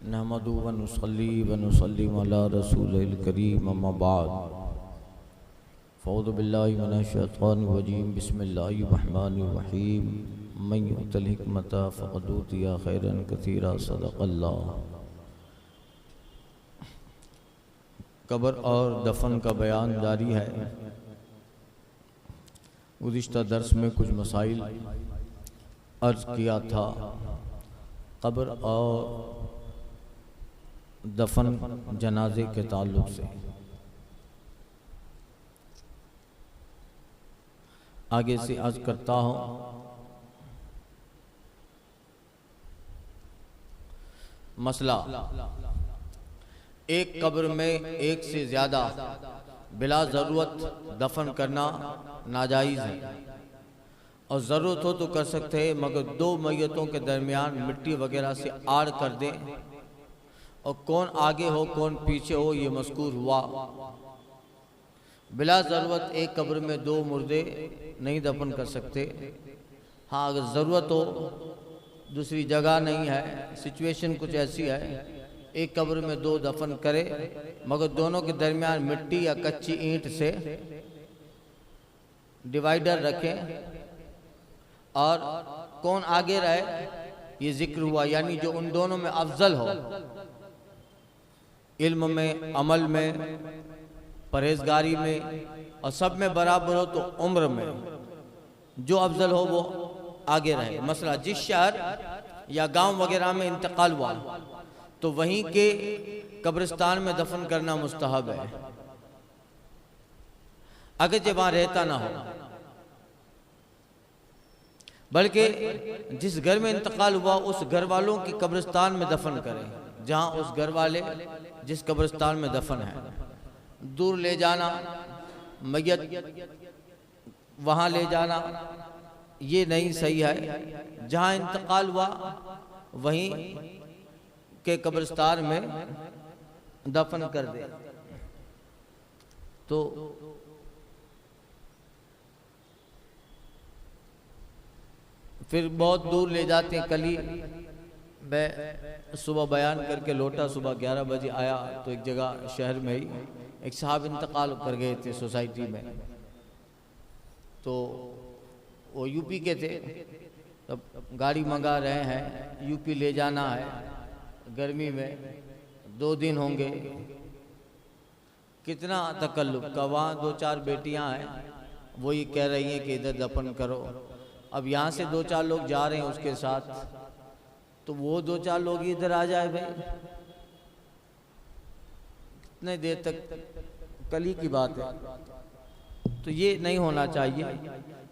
नहमदुहु व नुसल्ली व नुसल्लिमु अला रसूलिल करीम अम्मा बाद फ़अऊज़ु बिल्लाहि मिनश शैतानिर रजीम बिस्मिल्लाहिर रहमानिर रहीम मन युतिल हिकमत फ़क़द ऊतिया खैरन कसीरा सदक़ल्लाह। कब्र और दफन का बयान जारी है। गुज़िश्ता दर्स में कुछ मसाइल अर्ज़ किया था। कब्र और दफन जनाजे के ताल्लुक़ से आगे से अर्ज़ करता हूँ। मसला, एक कब्र में एक से ज़्यादा बिला ज़रूरत दफन करना नाजायज़ है और ज़रूरत हो तो कर सकते हैं, मगर दो मैयतों के दरमियान मिट्टी वगैरह से आड़ कर दें और कौन आगे हो कौन पीछे हो ये मज़कूर हुआ। बिला ज़रूरत एक कब्र में दो मुर्दे नहीं दफन कर सकते। हाँ, अगर ज़रूरत हो, दूसरी जगह नहीं है, सिचुएशन कुछ ऐसी है, एक कब्र में दो दफन करे मगर दोनों के दरमियान मिट्टी या कच्ची ईंट से डिवाइडर रखें और कौन आगे रहे ये जिक्र हुआ। यानी जो उन दोनों में अफजल हो, इल्म में, अमल में, परहेजगारी में और सब में बराबर हो, तो उम्र में जो अफजल हो वो आगे रहे। मसला, जिस शहर या गांव वगैरह में इंतकाल हुआ तो वहीं के कब्रिस्तान में दफन करना मुस्तहब है, अगर जब वहां रहता ना हो। बल्कि जिस घर में इंतकाल हुआ उस घर वालों की कब्रिस्तान में दफन करें, जहां उस घर वाले जिस कब्रिस्तान में दफन है। दूर ले जाना, मैयत वहां ले जाना, ये नहीं सही है। जहां इंतकाल हुआ वहीं के कब्रिस्तान में दफन कर दे। तो फिर बहुत दूर ले जाते हैं। कल ही मैं सुबह बयान करके लौटा, सुबह 11 बजे आया तो एक जगह शहर में ही एक साहब इंतकाल कर गए थे सोसाइटी में। तो वो यूपी के थे, तब गाड़ी मंगा रहे हैं, यूपी ले जाना है, गर्मी में 2 दिन होंगे। कितना तकल्लुफ़ का, वहाँ 2-4 बेटियां हैं, वो ये कह रही हैं कि इधर दफन करो। अब यहाँ से 2-4 लोग जा रहे हैं उसके साथ, तो वो 2-4 लोग ही इधर आ जाए भाई, कितने देर तक, कल ही की बात है। तो ये नहीं होना चाहिए।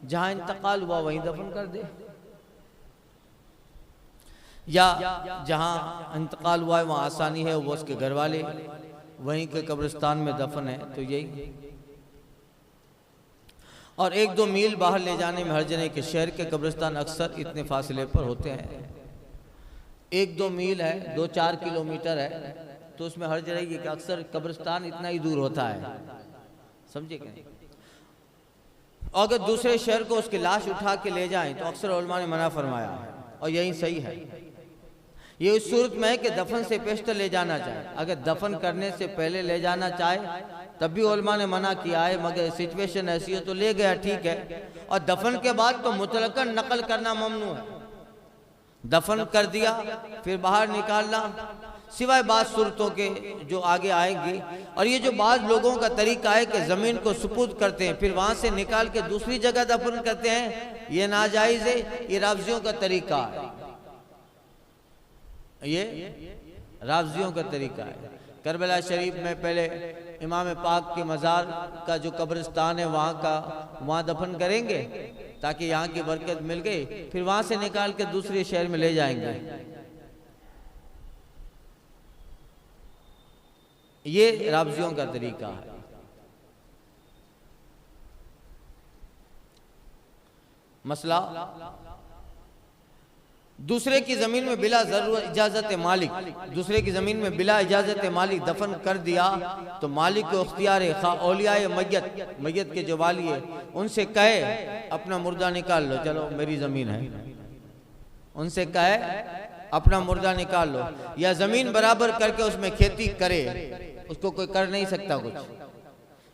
जहाँ इंतकाल हुआ वहीं दफन कर दे, या जहाँ इंतकाल हुआ है वहाँ आसानी है, वो उसके घर वाले वहीं के कब्रिस्तान में दफन है, तो यही। और 1-2 मील बाहर ले जाने में हर्ज नहीं कि शहर के कब्रिस्तान अक्सर इतने फासले पर होते हैं। 1-2 मील है, 2-4 किलोमीटर है, तो उसमें हर्ज रही है कि अक्सर कब्रिस्तान इतना ही दूर होता है, समझे क्या। अगर दूसरे शहर को उसकी लाश उठा के ले जाएं तो अक्सर उलमा ने मना फरमाया है, और यही सही है। ये उस सूरत में है कि दफन से पेशतर ले जाना चाहे। अगर दफन करने से पहले ले जाना चाहे तब भी उलमा ने मना किया है, मगर सिचुएशन ऐसी है तो ले गया, ठीक है। और दफन के बाद तो मुतलकन नकल करना ममनू है। दफन कर दिया फिर बाहर निकालना, सिवाय बात सूरतों के जो आगे आएंगी। और ये जो बाज़ लोगों का तरीका है कि ज़मीन को सुपुर्द करते हैं फिर वहाँ से निकाल के दूसरी जगह दफन करते हैं, ये नाजायज़ है, ये रावजियों का तरीका है, ये रावजियों का तरीका है। करबला शरीफ में पहले इमाम पाक के मज़ार का जो कब्रिस्तान है वहाँ दफन करेंगे ताकि यहाँ की बरकत मिल गई, फिर वहाँ से निकाल के दूसरे शहर में ले जाएंगे। ये रावजियों का तरीका है। मसला, दूसरे की जमीन में बिला जरूरत इजाजत मालिक, दूसरे की जमीन में बिला इजाजत मालिक दफन कर दिया तो मालिक को इख्तियार खा औलिया मैयत के जो वाली है उनसे कहे अपना मुर्दा निकाल लो, चलो मेरी जमीन है, उनसे कहे अपना मुर्दा निकाल लो, या जमीन बराबर करके उसमें खेती करे, उसको कोई कर नहीं सकता कुछ।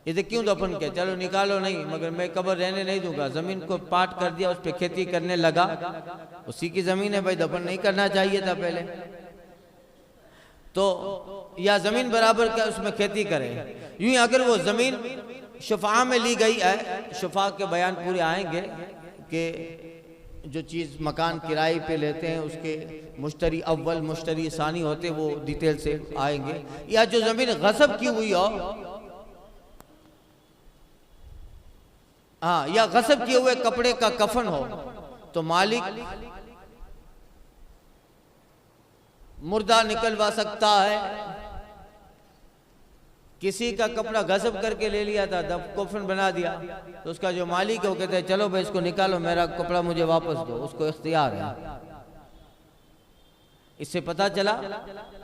ये क्यों दफन किया, चलो निकालो नहीं, मगर मैं कब्र रहने नहीं दूंगा। जमीन को पाट कर दिया, उस पर खेती करने लगा, उसी की जमीन है भाई, दफन नहीं करना चाहिए था पहले तो। या जमीन बराबर कर उसमें खेती करे। यूं ही अगर वो जमीन शुफा में ली गई है, शुफा के बयान पूरे आएंगे कि जो चीज़ मकान किराए पे लेते हैं उसके मुश्तरी अव्वल मुश्तरी सानी होते, वो डिटेल से आएंगे। या जो जमीन गसब की हुई हो, हाँ, या गसब किए हुए कपड़े का कफन हो, तो मालिक मुर्दा निकलवा सकता है। किसी का कपड़ा गसब करके ले लिया था, कफन बना दिया, तो उसका जो मालिक है वो कहते हैं चलो भाई इसको निकालो, मेरा कपड़ा मुझे वापस दो, उसको इख्तियार है। इससे पता चला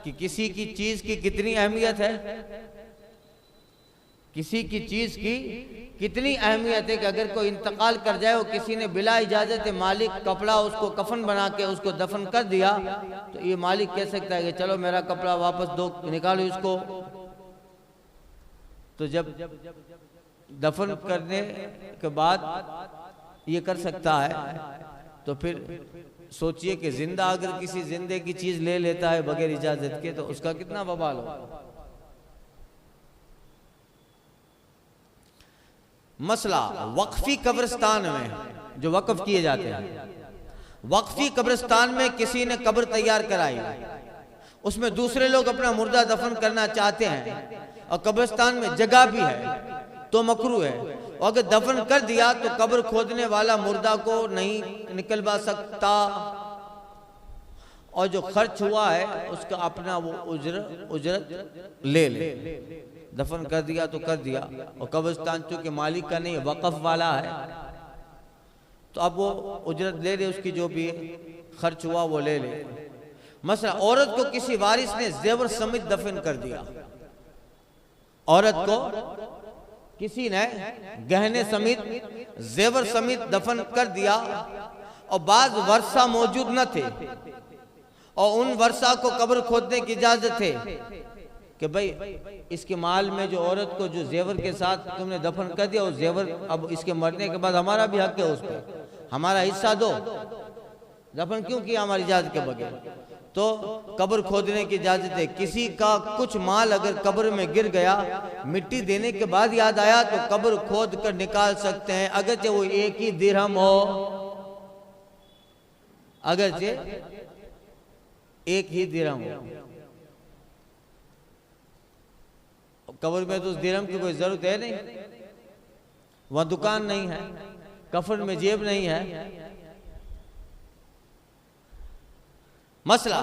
कि किसी की चीज की कितनी अहमियत है, किसी की चीज की कितनी अहमियत है कि अगर कोई इंतकाल कर जाए और किसी ने बिला इजाजत मालिक कपड़ा उसको कफन बना के उसको दफन कर दिया, तो ये मालिक कह सकता है कि चलो मेरा कपड़ा वापस दो, निकालो इसको। तो जब दफन करने के बाद ये कर सकता है, तो फिर सोचिए कि जिंदा अगर किसी जिंदे की चीज ले लेता है बगैर इजाजत के, तो उसका कितना वबाल हो। मसला वक्फी कब्रिस्तान में जो वक्फ किए जाते हैं, वक्फी कब्रिस्तान में किसी ने कब्र तैयार कराई, उसमें दूसरे लोग अपना मुर्दा दफन करना चाहते हैं और कब्रिस्तान में जगह भी है, तो मकरू है। और अगर दफन कर दिया तो कब्र खोदने वाला मुर्दा को नहीं निकलवा सकता, और जो खर्च हुआ है उसका अपना वो उजरत ले ले। दफन कर दिया तो कर दिया, और कब्रिस्तान चूंकि मालिक का नहीं वक़फ़ वाला है, तो अब वो उजरत ले ले, उसकी जो भी खर्च हुआ वो ले ले। मसला औरत को किसी वारिस ने जेवर समेत दफन कर दिया, औरत को किसी ने गहने समेत जेवर समेत दफन कर दिया, और बाद वर्षा मौजूद न थे, और उन वर्षा को कब्र खोदने की इजाजत है कि भाई इसके माल में जो औरत को जो जेवर के साथ तुमने दफन कर दिया, उस जेवर अब इसके मरने के बाद हमारा भी हक है उस पर, हमारा हिस्सा दो। दफन क्यों किया हमारी इजाजत के बगैर? तो कब्र खोदने की इजाजत है। किसी का कुछ माल अगर कब्र में गिर गया, मिट्टी देने के बाद याद आया, तो कब्र खोद कर निकाल सकते हैं, अगरचे वो एक ही दिरहम हो, अगरचे एक ही दिरहम हो। कब्र में तो उस दिरहम की कोई जरूरत है नहीं, वहां दुकान नहीं है, कफन में जेब नहीं है। मसला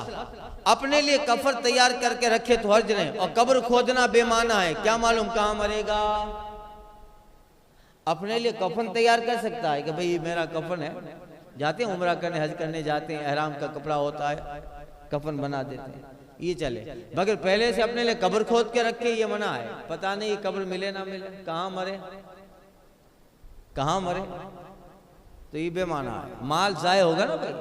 अपने लिए कफर तैयार करके रखे तो हर्ज नहीं, और कब्र खोदना बेमाना है, क्या मालूम कहां मरेगा। अपने लिए कफन तैयार कर सकता है कि भाई मेरा कफन है, जाते हैं उम्रा करने हज करने जाते हैं, एहराम का कपड़ा होता है, कफन बना देते हैं, ये चले। मगर पहले से अपने लिए कब्र खोद के रखे, ये मना है। पता नहीं कब्र मिले ना मिले, कहां मरे कहां मरे, तो ये बेमाना है, माल जाए होगा ना भाई।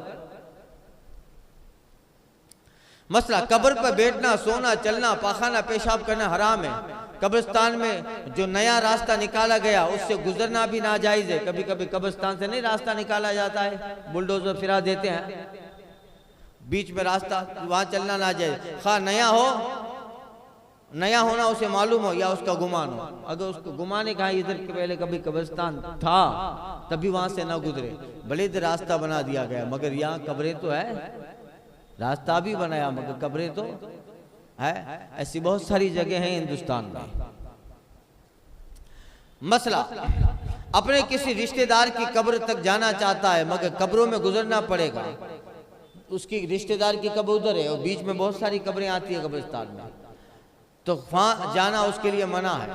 मसला कब्र पर बैठना, सोना, चलना, पाखाना, पेशाब करना हराम है। कब्रिस्तान में जो नया रास्ता निकाला गया उससे गुजरना भी नाजायज है। कभी कभी कब्रिस्तान से नहीं रास्ता निकाला जाता है, बुलडोजर फिरा देते हैं बीच में रास्ता, वहां चलना नाजायज। खा नया हो, नया होना उसे मालूम हो या उसका गुमान हो। अगर उसको गुमाने कहा इधर के पहले कभी कब्रिस्तान था, तभी वहां से ना गुजरे, भले इधर रास्ता बना दिया गया, मगर यहाँ कब्रें तो है, रास्ता भी बनाया मगर कब्रें तो है। ऐसी बहुत सारी जगह हैं हिंदुस्तान में। मसला अपने किसी रिश्तेदार की कब्र तक जाना चाहता है, मगर कब्रों में गुजरना पड़ेगा। उसकी रिश्तेदार की कब्र उधर है और बीच में बहुत सारी कब्रें आती है कब्रिस्तान में, तो वहां जाना उसके लिए मना है।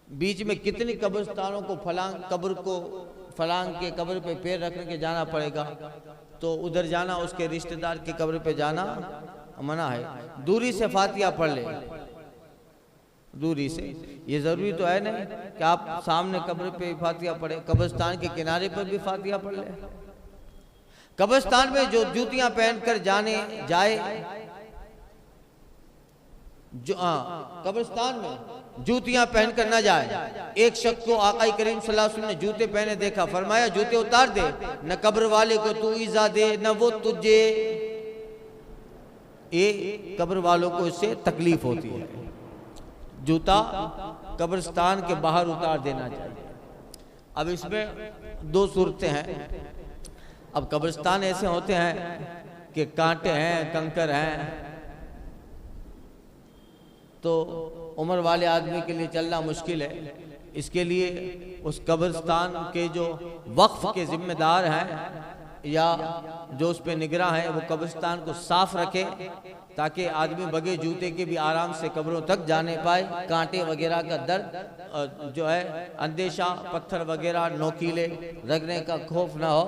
बीच में कितनी कब्रिस्तानों को फलांग के कब्र पे पैर रखने के जाना पड़ेगा, तो उधर जाना, उसके रिश्तेदार की कब्र पे जाना मना है। दूरी से फातिहा पढ़ ले, दूरी से, ये जरूरी तो है नहीं कि आप सामने कब्र पे फातिहा पढ़े, कब्रिस्तान के किनारे पर भी फातिहा पढ़ ले। कब्रिस्तान में जो जूतियां पहनकर जाए कब्रिस्तान में जूतियां पहनकर न जाए। एक शख्स को आका करीम सल्लल्लाहु अलैहि वसल्लम ने जूते पहने देखा, फरमाया जूते उतार दे, न कब्र वाले को तू ईजा दे न वो तुझे। ये कब्र वालों को इससे तकलीफ होती है। जूता कब्रिस्तान के बाहर उतार देना चाहिए। अब इसमें दो सूरतें हैं। अब कब्रिस्तान ऐसे होते हैं कि कांटे हैं, कंकर हैं, तो उम्र वाले आदमी के लिए चलना मुश्किल है। इसके लिए उस कब्रिस्तान के जो वक्फ के जिम्मेदार हैं या जो उस पे निगरां हैं वो कब्रिस्तान को साफ रखे ताकि आदमी बगैर जूते के भी आराम से कब्रों तक जाने पाए। कांटे वगैरह का दर्द जो है, अंदेशा, पत्थर वगैरह नोकीले रगने का खौफ ना हो,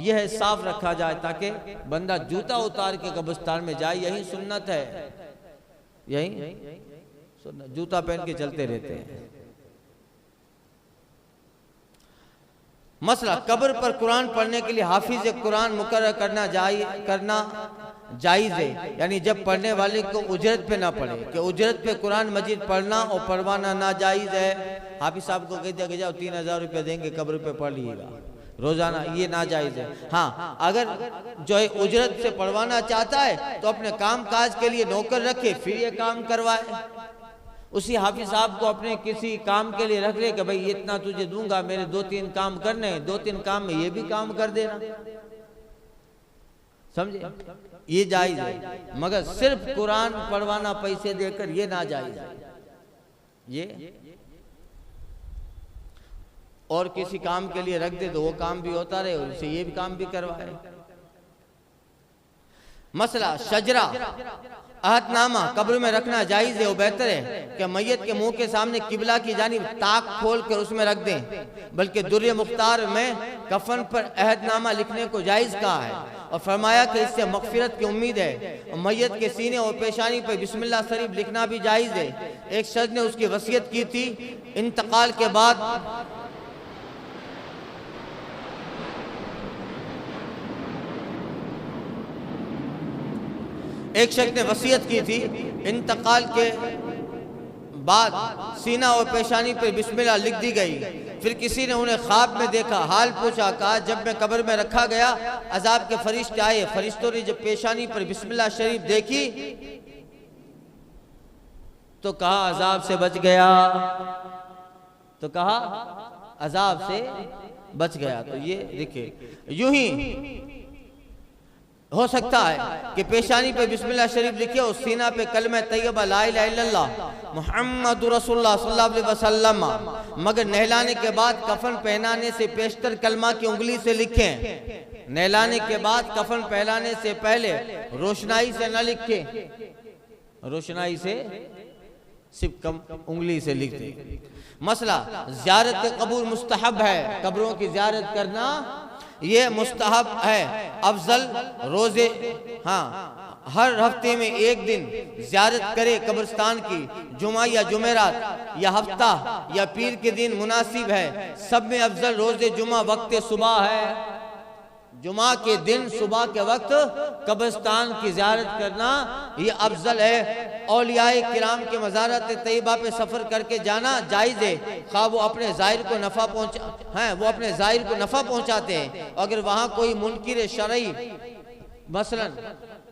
यह है साफ रखा जाए ताकि बंदा जूता उतार के कब्रिस्तान में जाए। यही सुन्नत है, यही सुन्नत, जूता पहन के चलते रहते हैं। मसला, कब्र पर कुरान पढ़ने के लिए हाफिज कुरान मुकर्रर करना जायज़ है, यानी जब पढ़ने वाले को उजरत पे ना पढ़े कि उजरत पे कुरान मजीद पढ़ना और पढ़वाना नाजायज़ है। हाफिज साहब को कह दिया कि जाओ 3000 रुपये देंगे, कब्र पे पढ़ लीजिएगा रोजाना, ये नाजायज़ है। हाँ, अगर जो है उजरत से पढ़वाना चाहता है तो अपने काम काज के लिए नौकर रखे, फिर ये काम करवाए। उसी हाफिज साहब को अपने किसी काम के लिए रख ले कि भाई इतना तुझे दूंगा, मेरे 2-3 काम करने हैं, 2-3 काम में ये भी काम कर देना, समझे? ये जायज है, मगर सिर्फ कुरान पढ़वाना पैसे देकर ये ना जायज है। ये और किसी काम के लिए रख दे तो वो काम भी होता रहे, उससे ये भी काम भी करवाए। मसला, शजरा अहदनामा कब्र में रखना जायज है। वो बेहतर है कि मैयत के मुंह के सामने किबला की जानिब ताक खोल कर उसमें रख दें, बल्कि दुर्र मुख्तार में कफन पर अहदनामा लिखने को जायज कहा है और फरमाया कि इससे मगफिरत की उम्मीद है। और मैयत के सीने और पेशानी पर बिस्मिल्लाह शरीफ लिखना भी जायज है। एक शख्स ने उसकी वसीयत की थी, इंतकाल के बाद एक शख्स ने वसीयत की थी, इंतकाल के बाद सीना और पेशानी पर बिस्मिल्लाह लिख दी गई। फिर किसी ने उन्हें ख्वाब में देखा, हाल पूछा, कहा जब मैं कब्र में रखा गया अजाब के फरिश्ते आए। फरिश्तों ने जब पेशानी पर बिस्मिल्लाह शरीफ देखी तो कहा अजाब से बच गया, तो कहा अजाब से बच गया। तो ये देखिए, यूं ही हो सकता है कि पेशानी पे बिस्मिल्लाह शरीफ लिखे और सीना पे कलमा तैयबा ला इलाहा इल्लल्लाह मुहम्मदुर रसूलुल्लाह सल्लल्लाहु अलैहि वसल्लम, मगर नहलाने के बाद कफन पहनाने से पेशतर कलमा की उंगली से लिखें। नहलाने के बाद कफन पहनाने से पहले रोशनाई से न लिखें, रोशनाई से सिर्फ उंगली से लिख दें। मसला, ज़ियारत कब्र मुस्तहब है, कब्रों की ज़ियारत करना ये मुस्तहब है, अफजल रोजे, हाँ हर हफ्ते में एक दिन ज़ियारत करे कब्रिस्तान की, जुमा या जुमेरात या हफ्ता या पीर के दिन मुनासिब है। सब में अफजल रोजे जुमा वक्त सुबह है। जुमा के दिन सुबह के वक्त कब्रिस्तान की ज़ियारत करना ये अफजल है। औलियाए किराम के मज़ारत तैयबा पे सफ़र करके जाना जायज़ है, खा वो अपने ज़ाहिर को नफ़ा पहुँचाते हैं। अगर वहाँ कोई मुनकिर शरई मसलन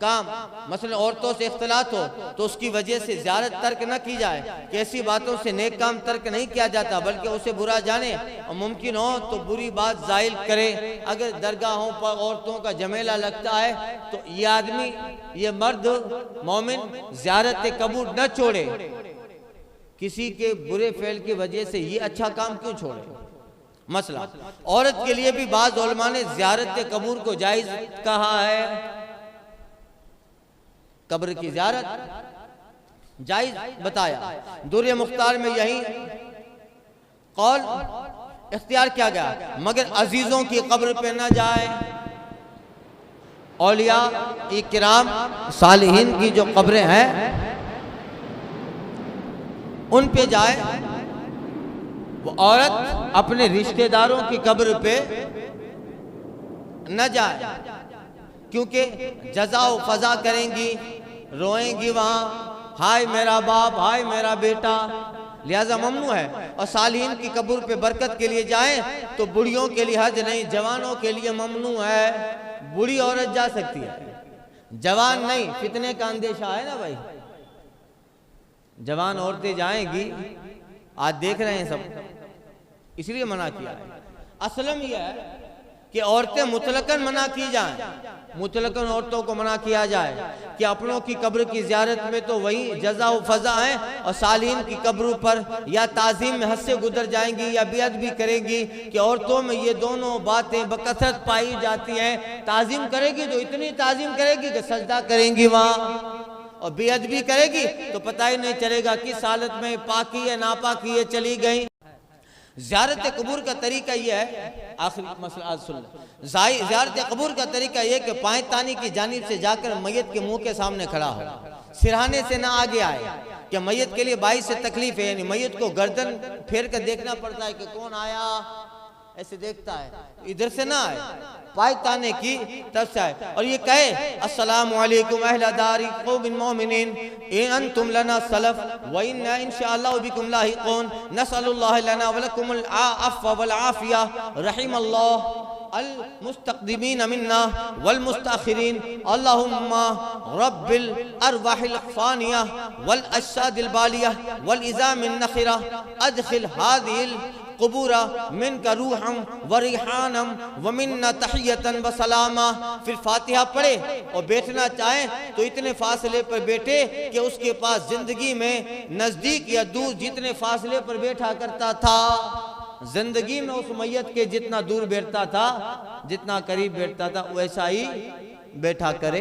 काम, मसलन औरतों से इख्तिलात हो तो उसकी वजह से ज़ियारत तर्क न की जाए। कैसी बातों से नेक काम तर्क नहीं किया जाता, बल्कि उसे बुरा जाने और मुमकिन हो तो बुरी बात ज़ाहिर करे। अगर दरगाहों पर औरतों का झमेला लगता है तो ये आदमी, ये मर्द मोमिन ज़ियारत कब्र न छोड़े, किसी के बुरे फेल की वजह से ये अच्छा काम क्यों छोड़े। मसला, औरत के लिए भी बाज़ उलमा ने ज़ियारत कब्र को जायज़ कहा है। कब्र की ज़ियारत जायज़ बताया। दुर्र मुख्तार में यही कौल इख्तियार किया गया, मगर अजीजों की कब्र पे न जाए। औलिया किराम सालिहीन की जो कब्रें हैं उन पे जाए। वो औरत अपने रिश्तेदारों की कब्र पे न जाए। क्योंकि जजा व फजा करेंगी, रोएंगी वहाँ, हाय मेरा बाप, हाय मेरा बेटा, लिहाजा ममनू है। और सालिहीन की कब्र पे बरकत के लिए जाएं तो बुढ़ियों के लिए हज नहीं, जवानों के लिए ममनू है। बूढ़ी औरत जा सकती है, जवान नहीं, फितने का अंदेशा है ना भाई, जवान औरतें जाएंगी, आज देख रहे हैं सब, इसलिए मना किया है। असलम यह है कि औरतें मुतलकन मना की जाएं, मुतलकन औरतों को मना किया जाए कि अपनों की कब्र की ज़ियारत में तो वही जज़ा व फ़ज़ा है, और सालीन की कब्रों पर या ताज़ीम में हद से गुजर जाएंगी या बियत भी करेंगी कि औरतों में ये दोनों बातें बकसरत पाई जाती हैं। ताज़ीम करेगी तो इतनी ताज़ीम करेगी कि सजदा करेंगी वहाँ, और बियत भी करेगी तो पता ही नहीं चलेगा किस हालत में पाकी या नापाकी ये चली गई। ज़ियारत कबूर का तरीका यह है, आखिरी मसला आज सुन लो, ज़ियारत कबूर का तरीका यह कि पाए तानी की जानिब से जाकर मैयत के मुंह के सामने खड़ा हो, सिरहाने से ना आगे आए, कि मैयत के लिए बाइस से तकलीफ है, यानी मैयत को गर्दन फेर कर देखना पड़ता है कि कौन आया, ऐसे देखता है, इधर से ना आए, पाए ताने की तब से आए, और ये कहे अस्सलामु अलैकुम अहला दारी कौमिन मोमिनीन इन अंतुम लना सलफ व इन्ना इंशाअल्लाह बिकुम लाहिकून नसअलुल्लाह लना व लकुमुल अफ़्व वल आफिया रहिमल्लाह अल मुस्तक़दिमीन मिन्ना वल मुस्तअखिरीन अल्लाहुम्मा रब्बिल अरवाहिल फ़ानिया वल अज्सादिल बालिया वल इज़ामिन नखिरा अदखिल हादिहिल कबूरा मिन का रूहम व रिहानम व मिन्ना तहियतन व सलामा। फिर फातिहा पढ़े और बैठना चाहें तो इतने फासले पर बैठे कि उसके पास जिंदगी में नज़दीक या दूर जितने फासले पर बैठा करता था, जिंदगी में उस मैयत के जितना दूर बैठता था, जितना करीब बैठता था, वैसा ही बैठा करे।